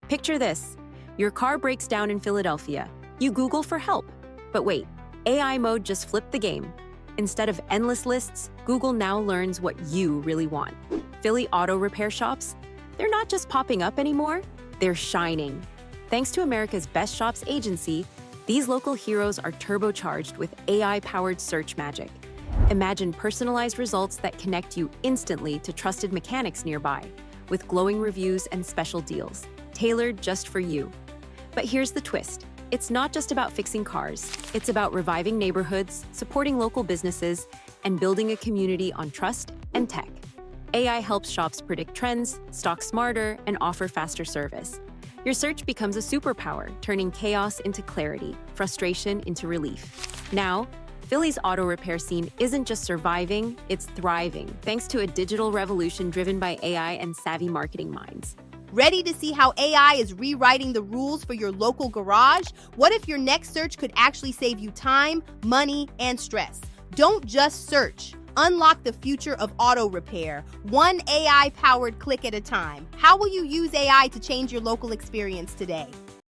Picture this. Your car breaks down in Philadelphia. You Google for help. But wait, AI mode just flipped the game. Instead of endless lists, Google now learns what you really want. Philly auto repair shops? They're not just popping up anymore, they're shining. Thanks to America's Best Shops agency, these local heroes are turbocharged with AI-powered search magic. Imagine personalized results that connect you instantly to trusted mechanics nearby, with glowing reviews and special deals, tailored just for you. But here's the twist. It's not just about fixing cars. It's about reviving neighborhoods, supporting local businesses, and building a community on trust and tech. AI helps shops predict trends, stock smarter, and offer faster service. Your search becomes a superpower, turning chaos into clarity, frustration into relief. Now, Philly's auto repair scene isn't just surviving, it's thriving, thanks to a digital revolution driven by AI and savvy marketing minds. Ready to see how AI is rewriting the rules for your local garage? What if your next search could actually save you time, money, and stress? Don't just search. Unlock the future of auto repair, one AI-powered click at a time. How will you use AI to change your local experience today?